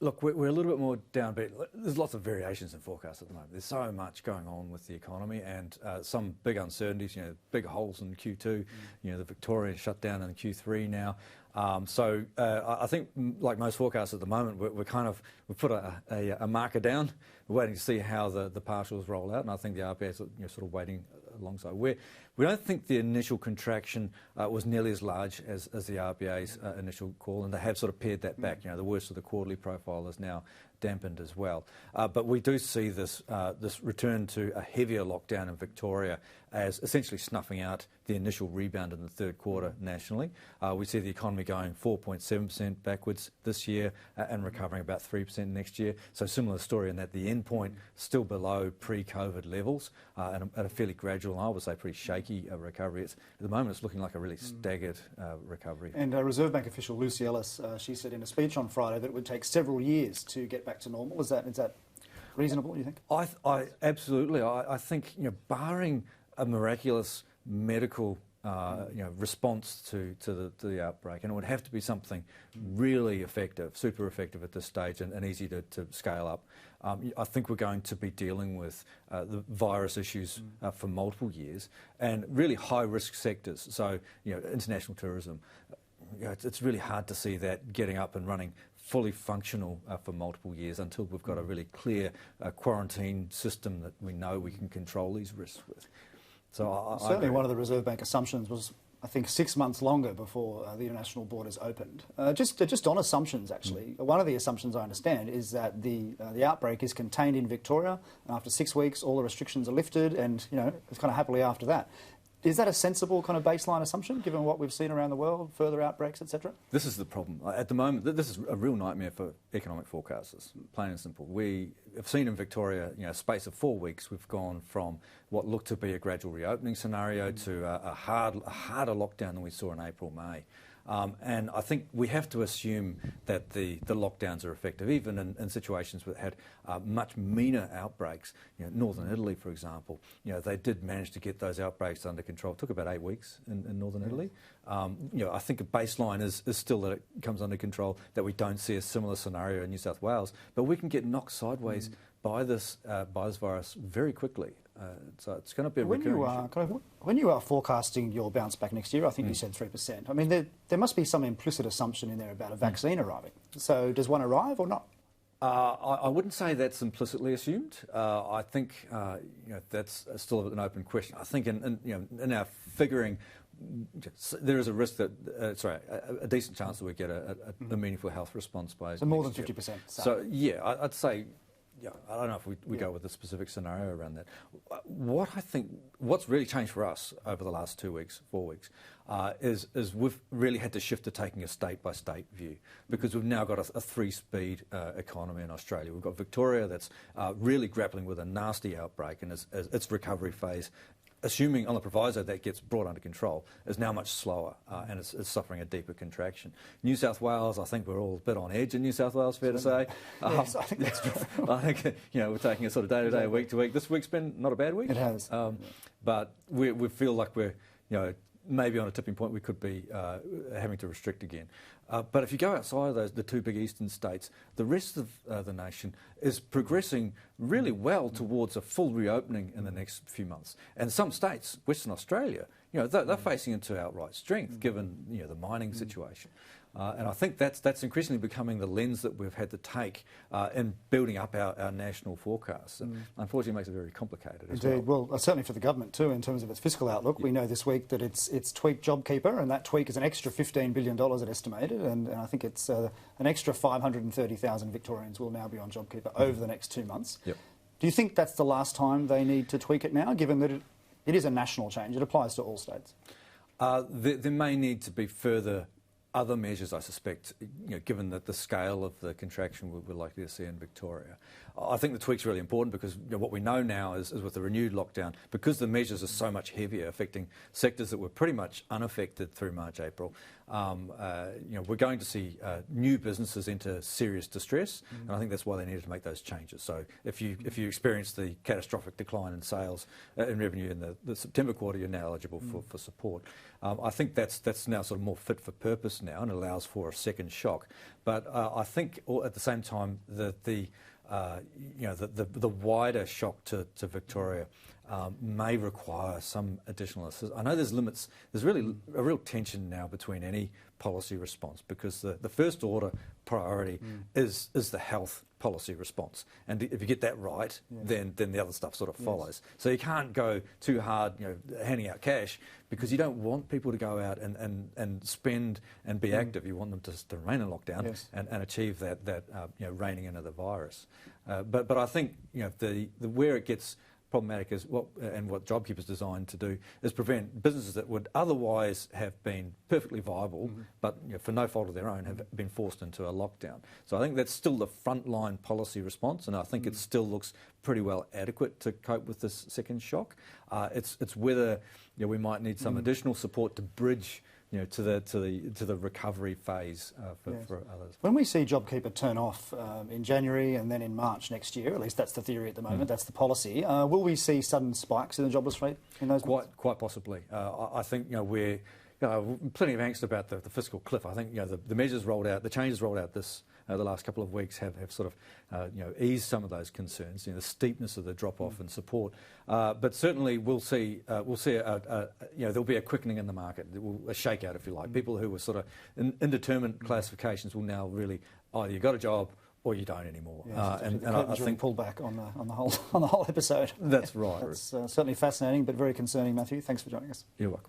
Look, we're a little bit more downbeat. There's lots of variations in forecasts at the moment. There's so much going on with the economy and some big uncertainties, big holes in Q2, the Victorian shutdown in Q3 now. So I think, like most forecasts at the moment, we've put a marker down. We're waiting to see how the partials roll out, and I think the RBA is sort of waiting alongside. We don't think the initial contraction was nearly as large as the RBA's initial call, and they have sort of pared that back. The worst of the quarterly profile is now dampened as well. But we do see this return to a heavier lockdown in Victoria as essentially snuffing out the initial rebound in the third quarter nationally. We see the economy going 4.7% backwards this year and recovering about 3% next year. So similar story in that the end point still below pre-COVID levels at a fairly gradual, I would say pretty shaky recovery. At the moment it's looking like a really staggered recovery. And Reserve Bank official Lucy Ellis, she said in a speech on Friday that it would take several years to get back to normal. Is that reasonable, you think? I absolutely. I think, barring a miraculous medical response to the outbreak, and it would have to be something really effective, super effective at this stage and easy to scale up. I think we're going to be dealing with the virus issues for multiple years and really high-risk sectors. So, international tourism, it's really hard to see that getting up and running fully functional for multiple years until we've got a really clear quarantine system that we know we can control these risks with. So certainly one of the Reserve Bank assumptions was, I think, 6 months longer before the international borders opened. Just on assumptions, actually, one of the assumptions I understand is that the outbreak is contained in Victoria, and after 6 weeks all the restrictions are lifted, and it's kind of happily after that. Is that a sensible kind of baseline assumption, given what we've seen around the world, further outbreaks, etc.? This is the problem. At the moment, this is a real nightmare for economic forecasters, plain and simple. We have seen in Victoria, a space of 4 weeks, we've gone from what looked to be a gradual reopening scenario to a harder lockdown than we saw in April, May. And I think we have to assume that the lockdowns are effective, even in situations that had much meaner outbreaks. Northern Italy, for example, they did manage to get those outbreaks under control. It took about 8 weeks in Northern Italy. I think a baseline is still that it comes under control, that we don't see a similar scenario in New South Wales. But we can get knocked sideways by this virus very quickly. So it's going to be a recurring issue. When you are forecasting your bounce back next year, I think you said 3%. I mean, there must be some implicit assumption in there about a vaccine arriving. So does one arrive or not? I wouldn't say that's implicitly assumed. I think that's still an open question. I think in our figuring, there is a risk that, a decent chance that we get a meaningful health response by so more than 50%. So yeah, I'd say. Yeah, I don't know if we go with a specific scenario around that. What's really changed for us over the last 2 weeks, 4 weeks, is we've really had to shift to taking a state-by-state view, because we've now got a three-speed economy in Australia. We've got Victoria that's really grappling with a nasty outbreak, and its recovery phase, assuming on the proviso that gets brought under control, is now much slower and it's suffering a deeper contraction. New South Wales, I think we're all a bit on edge in New South Wales, fair to say. Yes, I think that's true. I think we're taking a sort of day-to-day, week-to-week. This week's been not a bad week. It has. But we feel like we're, maybe on a tipping point we could be having to restrict again. But if you go outside of the two big eastern states, the rest of the nation is progressing really well towards a full reopening in the next few months. And some states, Western Australia, they're facing into outright strength given the mining situation. And I think that's increasingly becoming the lens that we've had to take in building up our national forecasts. And unfortunately, it makes it very complicated. Indeed. Well, certainly for the government too, in terms of its fiscal outlook. We know this week that it's tweaked JobKeeper, and that tweak is an extra $15 billion it estimated, and I think it's an extra 530,000 Victorians will now be on JobKeeper over the next 2 months. Yep. Do you think that's the last time they need to tweak it now, given that it is a national change? It applies to all states. There may need to be further other measures, I suspect, given that the scale of the contraction we're likely to see in Victoria. I think the tweak's really important because what we know now is with the renewed lockdown, because the measures are so much heavier, affecting sectors that were pretty much unaffected through March, April, we're going to see new businesses into serious distress, and I think that's why they needed to make those changes. So if you experience the catastrophic decline in sales in revenue in the September quarter, you're now eligible for support. I think that's now sort of more fit for purpose now and allows for a second shock. But I think at the same time that the wider shock to Victoria may require some additional assistance. I know there's limits. There's really a real tension now between any policy response, because the first order priority is the health policy response, and if you get that right, then the other stuff sort of follows. So you can't go too hard, handing out cash, because you don't want people to go out and spend and be active. You want them to remain in lockdown and achieve that reining in of the virus. But I think where it gets problematic is what JobKeeper's designed to do is prevent businesses that would otherwise have been perfectly viable, but for no fault of their own, have been forced into a lockdown. So I think that's still the frontline policy response, and I think it still looks pretty well adequate to cope with this second shock. It's whether we might need some additional support to bridge to the recovery phase for others. When we see JobKeeper turn off in January and then in March next year, at least that's the theory at the moment, that's the policy, will we see sudden spikes in the jobless rate in those months? Quite possibly. I think we're plenty of angst about the fiscal cliff. I think the measures rolled out, the changes rolled out the last couple of weeks have sort of eased some of those concerns, the steepness of the drop-off in support. But certainly we'll see there'll be a quickening in the market, a shakeout, if you like. People who were sort of indeterminate classifications will now really either you've got a job or you don't anymore. And I think pull back on the whole episode. That's right. That's certainly fascinating, but very concerning, Matthew. Thanks for joining us. You're welcome.